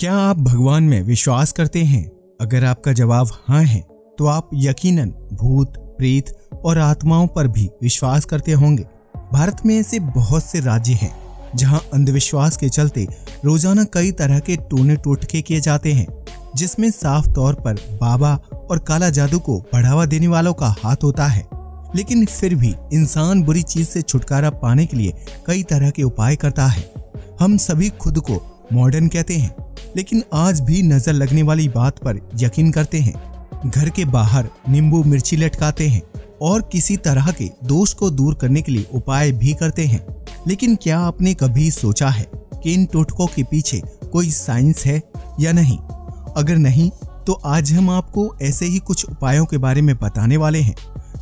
क्या आप भगवान में विश्वास करते हैं? अगर आपका जवाब हाँ है तो आप यकीनन भूत, प्रेत और आत्माओं पर भी विश्वास करते होंगे। भारत में ऐसे बहुत से राज्य हैं जहां अंधविश्वास के चलते रोजाना कई तरह के टोने टोटके किए जाते हैं, जिसमें साफ तौर पर बाबा और काला जादू को बढ़ावा देने वालों का हाथ होता है। लेकिन फिर भी इंसान बुरी चीज से छुटकारा पाने के लिए कई तरह के उपाय करता है। हम सभी खुद को मॉडर्न कहते हैं, लेकिन आज भी नजर लगने वाली बात पर यकीन करते हैं। घर के बाहर नींबू मिर्ची लटकाते हैं और किसी तरह के दोष को दूर करने के लिए उपाय भी करते हैं। लेकिन क्या आपने कभी सोचा है कि इन टोटकों के पीछे कोई साइंस है या नहीं? अगर नहीं, तो आज हम आपको ऐसे ही कुछ उपायों के बारे में बताने वाले हैं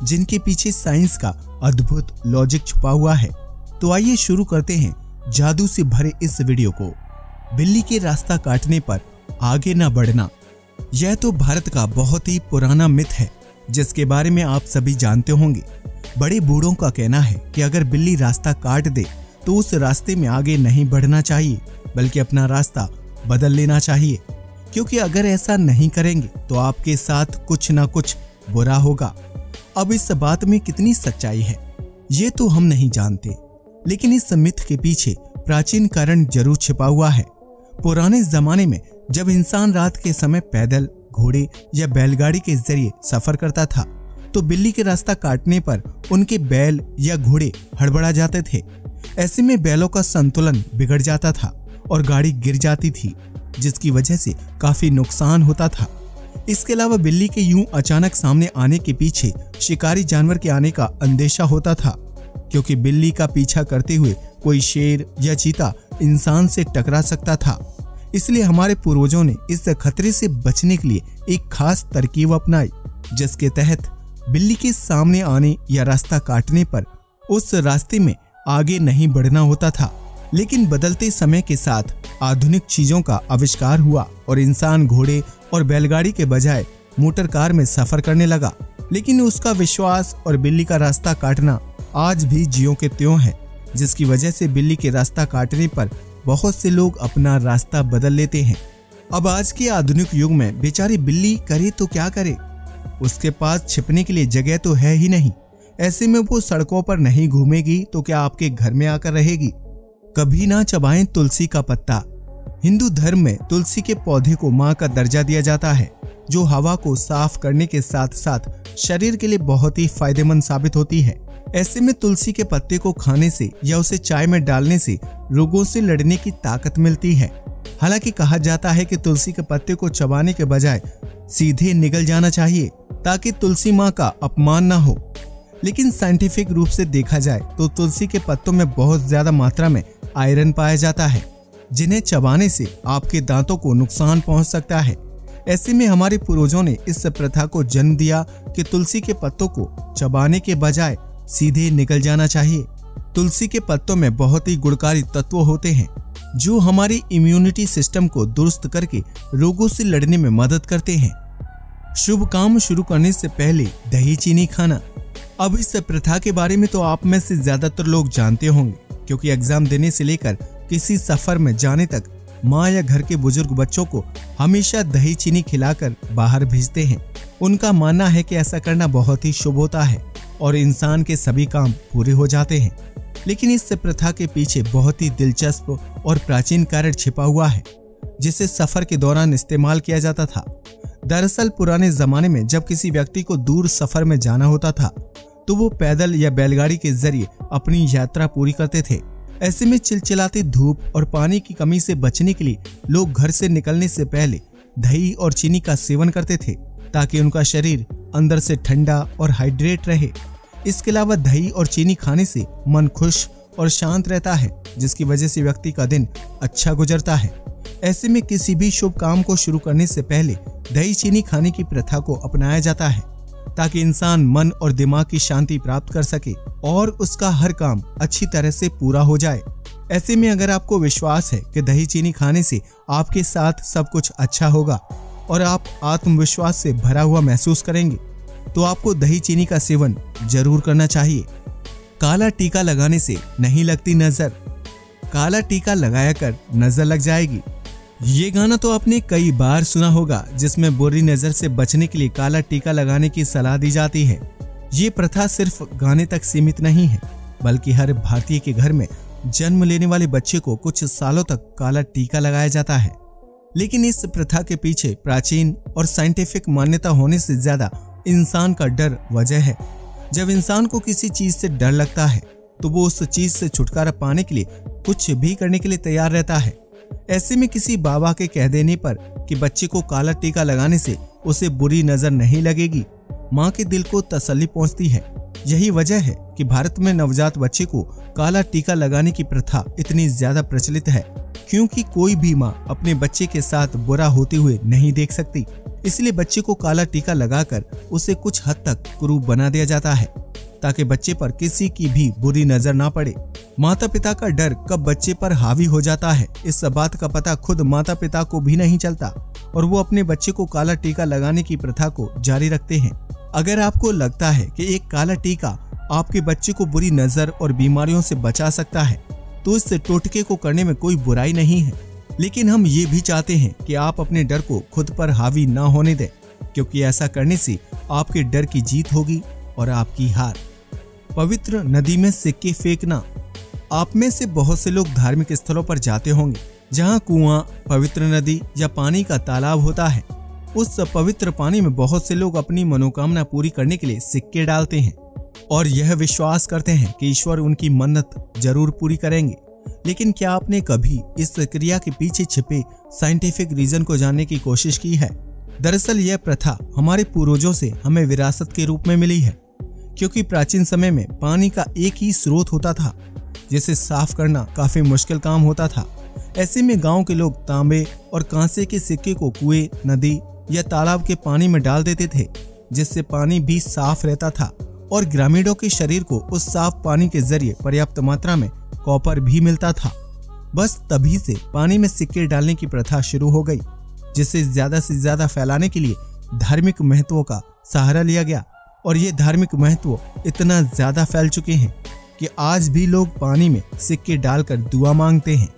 जिनके पीछे साइंस का अद्भुत लॉजिक छुपा हुआ है। तो आइए शुरू करते हैं जादू से भरे इस वीडियो को। बिल्ली के रास्ता काटने पर आगे न बढ़ना। यह तो भारत का बहुत ही पुराना मिथ है जिसके बारे में आप सभी जानते होंगे। बड़े बूढ़ों का कहना है कि अगर बिल्ली रास्ता काट दे तो उस रास्ते में आगे नहीं बढ़ना चाहिए, बल्कि अपना रास्ता बदल लेना चाहिए, क्योंकि अगर ऐसा नहीं करेंगे तो आपके साथ कुछ ना कुछ बुरा होगा। अब इस बात में कितनी सच्चाई है ये तो हम नहीं जानते, लेकिन इस मिथ के पीछे प्राचीन कारण जरूर छिपा हुआ है। पुराने जमाने में जब इंसान रात के समय पैदल, घोड़े या बैलगाड़ी के जरिए सफर करता था तो बिल्ली के रास्ता काटने पर उनके बैल या घोड़े हड़बड़ा जाते थे। ऐसे में बैलों का संतुलन बिगड़ जाता था और गाड़ी गिर जाती थी, जिसकी वजह से काफी नुकसान होता था। इसके अलावा बिल्ली के यूं अचानक सामने आने के पीछे शिकारी जानवर के आने का अंदेशा होता था, क्योंकि बिल्ली का पीछा करते हुए कोई शेर या चीता इंसान से टकरा सकता था। इसलिए हमारे पूर्वजों ने इस खतरे से बचने के लिए एक खास तरकीब अपनाई, जिसके तहत बिल्ली के सामने आने या रास्ता काटने पर उस रास्ते में आगे नहीं बढ़ना होता था। लेकिन बदलते समय के साथ आधुनिक चीजों का आविष्कार हुआ और इंसान घोड़े और बैलगाड़ी के बजाय मोटर कार में सफर करने लगा। लेकिन उसका विश्वास और बिल्ली का रास्ता काटना आज भी ज्यों के त्यों है, जिसकी वजह से बिल्ली के रास्ता काटने पर बहुत से लोग अपना रास्ता बदल लेते हैं। अब आज के आधुनिक युग में बेचारी बिल्ली करे तो क्या करे, उसके पास छिपने के लिए जगह तो है ही नहीं। ऐसे में वो सड़कों पर नहीं घूमेगी तो क्या आपके घर में आकर रहेगी? कभी ना चबाएं तुलसी का पत्ता। हिंदू धर्म में तुलसी के पौधे को मां का दर्जा दिया जाता है, जो हवा को साफ करने के साथ साथ शरीर के लिए बहुत ही फायदेमंद साबित होती है। ऐसे में तुलसी के पत्ते को खाने से या उसे चाय में डालने से रोगों से लड़ने की ताकत मिलती है। हालांकि कहा जाता है कि तुलसी के पत्ते को चबाने के बजाय सीधे निगल जाना चाहिए ताकि तुलसी माँ का अपमान न हो। लेकिन साइंटिफिक रूप से देखा जाए तो तुलसी के पत्तों में बहुत ज्यादा मात्रा में आयरन पाया जाता है, जिन्हें चबाने से आपके दांतों को नुकसान पहुंच सकता है। ऐसे में हमारे पूर्वजों ने इस प्रथा को जन्म दिया कि तुलसी के पत्तों को चबाने के बजाय सीधे निकल जाना चाहिए। तुलसी के पत्तों में बहुत ही गुणकारी तत्व होते हैं जो हमारी इम्यूनिटी सिस्टम को दुरुस्त करके रोगों से लड़ने में मदद करते हैं। शुभ काम शुरू करने से पहले दही चीनी खाना। अब इस प्रथा के बारे में तो आप में से ज्यादातर लोग जानते होंगे, क्योंकि एग्जाम देने से लेकर किसी सफर में जाने तक माँ या घर के बुजुर्ग बच्चों को हमेशा दही चीनी खिलाकर बाहर भेजते हैं। उनका मानना है कि ऐसा करना बहुत ही शुभ होता है और इंसान के सभी काम पूरे हो जाते हैं। लेकिन इस प्रथा के पीछे बहुत ही दिलचस्प और प्राचीन कारण छिपा हुआ है, जिसे सफर के दौरान इस्तेमाल किया जाता था। दरअसल पुराने जमाने में जब किसी व्यक्ति को दूर सफर में जाना होता था तो वो पैदल या बैलगाड़ी के जरिए अपनी यात्रा पूरी करते थे। ऐसे में चिलचिलाती धूप और पानी की कमी से बचने के लिए लोग घर से निकलने से पहले दही और चीनी का सेवन करते थे, ताकि उनका शरीर अंदर से ठंडा और हाइड्रेट रहे। इसके अलावा दही और चीनी खाने से मन खुश और शांत रहता है, जिसकी वजह से व्यक्ति का दिन अच्छा गुजरता है। ऐसे में किसी भी शुभ काम को शुरू करने से पहले दही चीनी खाने की प्रथा को अपनाया जाता है, ताकि इंसान मन और दिमाग की शांति प्राप्त कर सके और उसका हर काम अच्छी तरह से पूरा हो जाए। ऐसे में अगर आपको विश्वास है कि दही चीनी खाने से आपके साथ सब कुछ अच्छा होगा और आप आत्मविश्वास से भरा हुआ महसूस करेंगे, तो आपको दही चीनी का सेवन जरूर करना चाहिए। काला टीका लगाने से नहीं लगती नजर। काला टीका लगाया कर नजर लग जाएगी। ये गाना तो आपने कई बार सुना होगा, जिसमें बुरी नजर से बचने के लिए काला टीका लगाने की सलाह दी जाती है। ये प्रथा सिर्फ गाने तक सीमित नहीं है, बल्कि हर भारतीय के घर में जन्म लेने वाले बच्चे को कुछ सालों तक काला टीका लगाया जाता है। लेकिन इस प्रथा के पीछे प्राचीन और साइंटिफिक मान्यता होने से ज्यादा इंसान का डर वजह है। जब इंसान को किसी चीज से डर लगता है तो वो उस चीज से छुटकारा पाने के लिए कुछ भी करने के लिए तैयार रहता है। ऐसे में किसी बाबा के कह देने पर कि बच्चे को काला टीका लगाने से उसे बुरी नजर नहीं लगेगी, माँ के दिल को तसल्ली पहुंचती है। यही वजह है कि भारत में नवजात बच्चे को काला टीका लगाने की प्रथा इतनी ज्यादा प्रचलित है, क्योंकि कोई भी माँ अपने बच्चे के साथ बुरा होते हुए नहीं देख सकती। इसलिए बच्चे को काला टीका लगाकर उसे कुछ हद तक कुरूप बना दिया जाता है, ताकि बच्चे पर किसी की भी बुरी नजर ना पड़े। माता पिता का डर कब बच्चे पर हावी हो जाता है, इस बात का पता खुद माता पिता को भी नहीं चलता और वो अपने बच्चे को काला टीका लगाने की प्रथा को जारी रखते हैं। अगर आपको लगता है कि एक काला टीका आपके बच्चे को बुरी नजर और बीमारियों से बचा सकता है, तो इस टोटके को करने में कोई बुराई नहीं है। लेकिन हम ये भी चाहते हैं कि आप अपने डर को खुद पर हावी ना होने दें, क्योंकि ऐसा करने से आपके डर की जीत होगी और आपकी हार। पवित्र नदी में सिक्के फेंकना। आप में से बहुत से लोग धार्मिक स्थलों पर जाते होंगे, जहां कुआं, पवित्र नदी या पानी का तालाब होता है। उस पवित्र पानी में बहुत से लोग अपनी मनोकामना पूरी करने के लिए सिक्के डालते हैं और यह विश्वास करते हैं कि ईश्वर उनकी मन्नत जरूर पूरी करेंगे। लेकिन क्या आपने कभी इस क्रिया के पीछे छिपे साइंटिफिक रीजन को जानने की कोशिश की है? दरअसल यह प्रथा हमारे पूर्वजों से हमें विरासत के रूप में मिली है, क्योंकि प्राचीन समय में पानी का एक ही स्रोत होता था, जिसे साफ करना काफी मुश्किल काम होता था। ऐसे में गांव के लोग तांबे और कांसे के सिक्के को कुएं, नदी या तालाब के पानी में डाल देते थे, जिससे पानी भी साफ रहता था और ग्रामीणों के शरीर को उस साफ पानी के जरिए पर्याप्त मात्रा में कॉपर भी मिलता था। बस तभी से पानी में सिक्के डालने की प्रथा शुरू हो गई, जिसे ज्यादा से ज्यादा फैलाने के लिए धार्मिक महत्व का सहारा लिया गया। और ये धार्मिक महत्व इतना ज्यादा फैल चुके हैं कि आज भी लोग पानी में सिक्के डालकर दुआ मांगते हैं।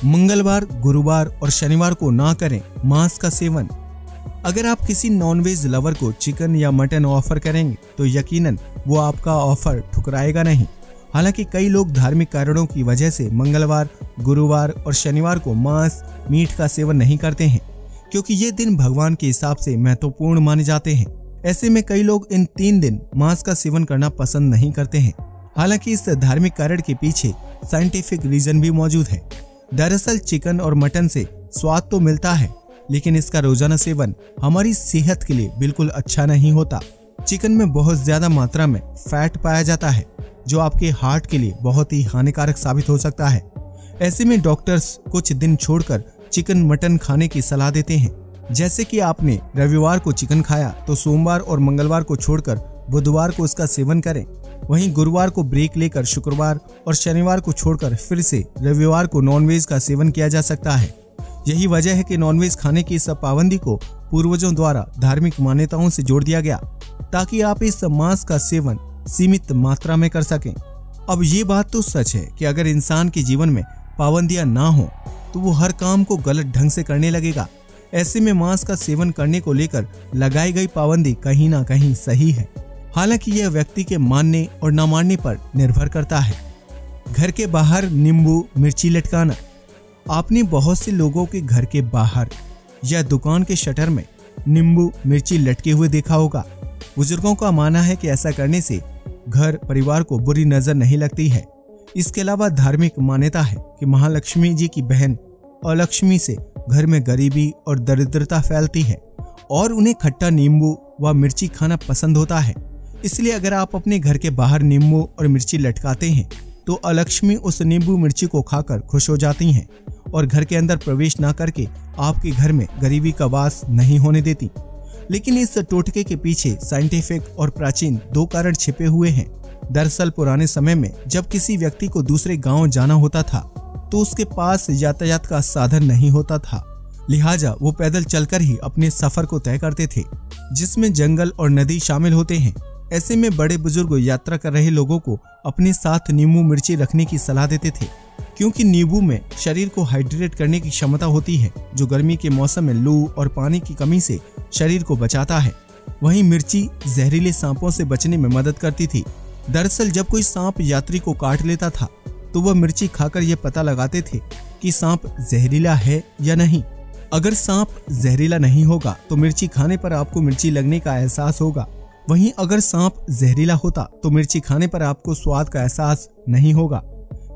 मंगलवार, गुरुवार और शनिवार को ना करें मांस का सेवन। अगर आप किसी नॉनवेज लवर को चिकन या मटन ऑफर करेंगे तो यकीनन वो आपका ऑफर ठुकराएगा नहीं। हालांकि कई लोग धार्मिक कारणों की वजह से मंगलवार, गुरुवार और शनिवार को मांस, मीट का सेवन नहीं करते हैं, क्योंकि ये दिन भगवान के हिसाब से महत्वपूर्ण माने जाते हैं। ऐसे में कई लोग इन 3 दिन मांस का सेवन करना पसंद नहीं करते हैं। हालांकि इस धार्मिक कारण के पीछे साइंटिफिक रीजन भी मौजूद है। दरअसल चिकन और मटन से स्वाद तो मिलता है, लेकिन इसका रोजाना सेवन हमारी सेहत के लिए बिल्कुल अच्छा नहीं होता। चिकन में बहुत ज्यादा मात्रा में फैट पाया जाता है, जो आपके हार्ट के लिए बहुत ही हानिकारक साबित हो सकता है। ऐसे में डॉक्टर्स कुछ दिन छोड़कर चिकन, मटन खाने की सलाह देते हैं। जैसे कि आपने रविवार को चिकन खाया तो सोमवार और मंगलवार को छोड़कर बुधवार को इसका सेवन करें। वहीं गुरुवार को ब्रेक लेकर शुक्रवार और शनिवार को छोड़कर फिर से रविवार को नॉनवेज का सेवन किया जा सकता है। यही वजह है कि नॉनवेज खाने की इस पाबंदी को पूर्वजों द्वारा धार्मिक मान्यताओं से जोड़ दिया गया, ताकि आप इस मांस का सेवन सीमित मात्रा में कर सकें। अब ये बात तो सच है कि अगर इंसान के जीवन में पाबंदियां ना हो तो वो हर काम को गलत ढंग से करने लगेगा। ऐसे में मांस का सेवन करने को लेकर लगाई गई पाबंदी कहीं ना कहीं सही है, हालांकि यह व्यक्ति के मानने और न मानने पर निर्भर करता है। घर के बाहर नींबू, मिर्ची लटकाना। आपने बहुत से लोगों के घर के बाहर या दुकान के शटर में नींबू, मिर्ची लटके हुए देखा होगा। बुजुर्गों का मानना है कि ऐसा करने से घर परिवार को बुरी नजर नहीं लगती है। इसके अलावा धार्मिक मान्यता है कि महालक्ष्मी जी की बहन अलक्ष्मी से घर में गरीबी और दरिद्रता फैलती है और उन्हें खट्टा नींबू व मिर्ची खाना पसंद होता है। इसलिए अगर आप अपने घर के बाहर नींबू और मिर्ची लटकाते हैं तो अलक्ष्मी उस नींबू मिर्ची को खाकर खुश हो जाती हैं और घर के अंदर प्रवेश ना करके आपके घर में गरीबी का वास नहीं होने देती। लेकिन इस टोटके के पीछे साइंटिफिक और प्राचीन 2 कारण छिपे हुए हैं। दरअसल पुराने समय में जब किसी व्यक्ति को दूसरे गांव जाना होता था तो उसके पास यातायात का साधन नहीं होता था, लिहाजा वो पैदल चलकर ही अपने सफर को तय करते थे, जिसमें जंगल और नदी शामिल होते हैं। ऐसे में बड़े बुजुर्ग यात्रा कर रहे लोगों को अपने साथ नींबू मिर्ची रखने की सलाह देते थे, क्योंकि नींबू में शरीर को हाइड्रेट करने की क्षमता होती है, जो गर्मी के मौसम में लू और पानी की कमी से शरीर को बचाता है। वहीं मिर्ची जहरीले सांपों से बचने में मदद करती थी। दरअसल जब कोई सांप यात्री को काट लेता था तो वह मिर्ची खाकर यह पता लगाते थे कि सांप जहरीला है या नहीं। अगर सांप जहरीला नहीं होगा तो मिर्ची खाने पर आपको मिर्ची लगने का एहसास होगा। वहीं अगर सांप जहरीला होता तो मिर्ची खाने पर आपको स्वाद का एहसास नहीं होगा,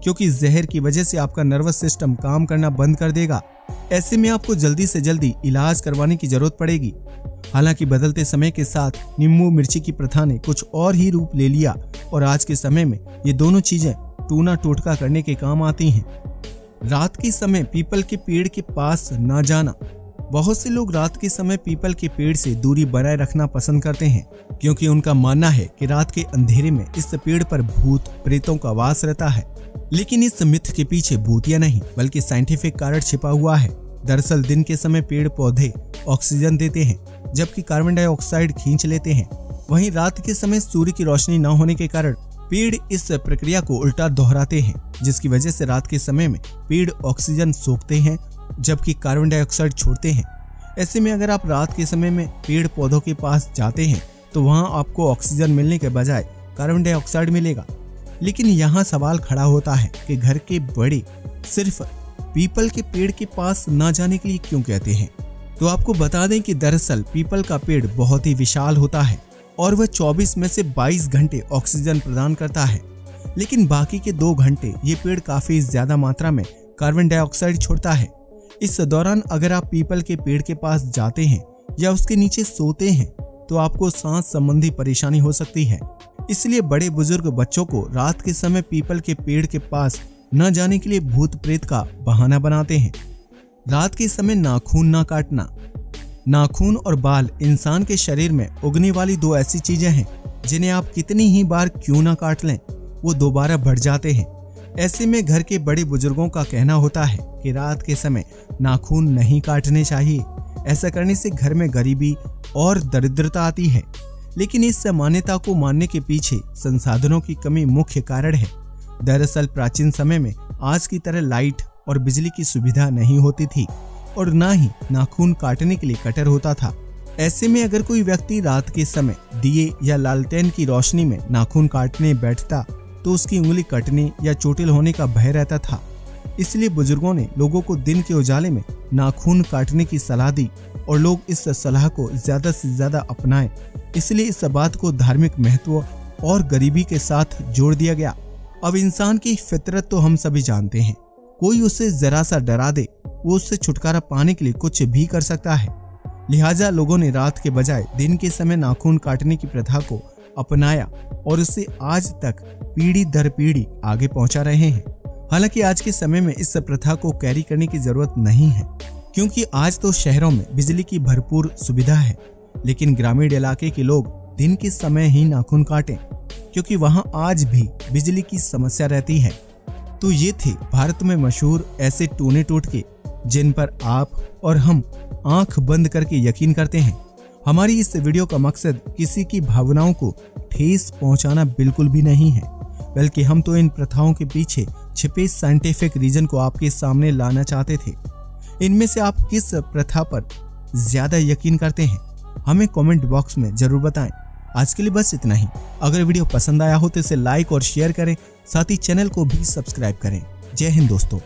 क्योंकि जहर की वजह से आपका नर्वस सिस्टम काम करना बंद कर देगा। ऐसे में आपको जल्दी से जल्दी इलाज करवाने की जरूरत पड़ेगी। हालांकि बदलते समय के साथ नींबू मिर्ची की प्रथा ने कुछ और ही रूप ले लिया और आज के समय में ये दोनों चीजें टूना टोटका करने के काम आती हैं। रात के समय पीपल के पेड़ के पास न जाना। बहुत से लोग रात के समय पीपल के पेड़ से दूरी बनाए रखना पसंद करते हैं, क्योंकि उनका मानना है कि रात के अंधेरे में इस पेड़ पर भूत प्रेतों का वास रहता है। लेकिन इस मिथ के पीछे भूतिया नहीं बल्कि साइंटिफिक कारण छिपा हुआ है। दरअसल दिन के समय पेड़ पौधे ऑक्सीजन देते हैं, जबकि कार्बन डाइऑक्साइड खींच लेते हैं। वहीं रात के समय सूर्य की रोशनी न होने के कारण पेड़ इस प्रक्रिया को उल्टा दोहराते हैं, जिसकी वजह से रात के समय में पेड़ ऑक्सीजन सोखते हैं जबकि कार्बन डाइऑक्साइड छोड़ते हैं। ऐसे में अगर आप रात के समय में पेड़ पौधों के पास जाते हैं तो वहां आपको ऑक्सीजन मिलने के बजाय कार्बन डाइऑक्साइड मिलेगा। लेकिन यहाँ सवाल खड़ा होता है कि घर के बड़े सिर्फ पीपल के पेड़ के पास न जाने के लिए क्यों कहते हैं। तो आपको बता दें कि दरअसल पीपल का पेड़ बहुत ही विशाल होता है और वह 24 में से 22 घंटे ऑक्सीजन प्रदान करता है, लेकिन बाकी के 2 घंटे ये पेड़ काफी ज्यादा मात्रा में कार्बन डाइऑक्साइड छोड़ता है। इस दौरान अगर आप पीपल के पेड़ के पास जाते हैं या उसके नीचे सोते हैं तो आपको सांस संबंधी परेशानी हो सकती है। इसलिए बड़े बुजुर्ग बच्चों को रात के समय पीपल के पेड़ के पास न जाने के लिए भूत प्रेत का बहाना बनाते हैं। रात के समय नाखून न काटना। नाखून और बाल इंसान के शरीर में उगने वाली 2 ऐसी चीजें हैं जिन्हें आप कितनी ही बार क्यों ना काट लें वो दोबारा बढ़ जाते हैं। ऐसे में घर के बड़े बुजुर्गों का कहना होता है कि रात के समय नाखून नहीं काटने चाहिए। ऐसा करने से घर में गरीबी और दरिद्रता आती है। लेकिन इस मान्यता को मानने के पीछे संसाधनों की कमी मुख्य कारण है। दरअसल प्राचीन समय में आज की तरह लाइट और बिजली की सुविधा नहीं होती थी और ना ही नाखून काटने के लिए कटर होता था। ऐसे में अगर कोई व्यक्ति रात के समय दिए या लालटेन की रोशनी में नाखून काटने बैठता तो उसकी उंगली कटने या चोटिल होने का भय रहता था। इसलिए बुजुर्गों ने लोगों को दिन के उजाले में नाखून काटने की सलाह दी और लोग इस सलाह को ज्यादा से ज्यादा अपनाएं। इसलिए इस बात को धार्मिक महत्व और गरीबी के साथ जोड़ दिया गया। अब इंसान की फितरत तो हम सभी जानते हैं, कोई उसे जरा सा डरा दे वो उससे छुटकारा पाने के लिए कुछ भी कर सकता है। लिहाजा लोगों ने रात के बजाय दिन के समय नाखून काटने की प्रथा को अपनाया और उसे आज तक पीढ़ी दर पीढ़ी आगे पहुंचा रहे हैं। हालांकि आज के समय में इस प्रथा को कैरी करने की जरूरत नहीं है, क्योंकि आज तो शहरों में बिजली की भरपूर सुविधा है। लेकिन ग्रामीण इलाके के लोग दिन के समय ही नाखून काटें, क्योंकि वहां आज भी बिजली की समस्या रहती है। तो ये थे भारत में मशहूर ऐसे टूने टोटके जिन पर आप और हम आंख बंद करके यकीन करते हैं। हमारी इस वीडियो का मकसद किसी की भावनाओं को ठेस पहुंचाना बिल्कुल भी नहीं है, बल्कि हम तो इन प्रथाओं के पीछे छिपे साइंटिफिक रीजन को आपके सामने लाना चाहते थे। इनमें से आप किस प्रथा पर ज्यादा यकीन करते हैं, हमें कमेंट बॉक्स में जरूर बताएं। आज के लिए बस इतना ही। अगर वीडियो पसंद आया हो तो इसे लाइक और शेयर करें, साथ ही चैनल को भी सब्सक्राइब करें। जय हिंद दोस्तों।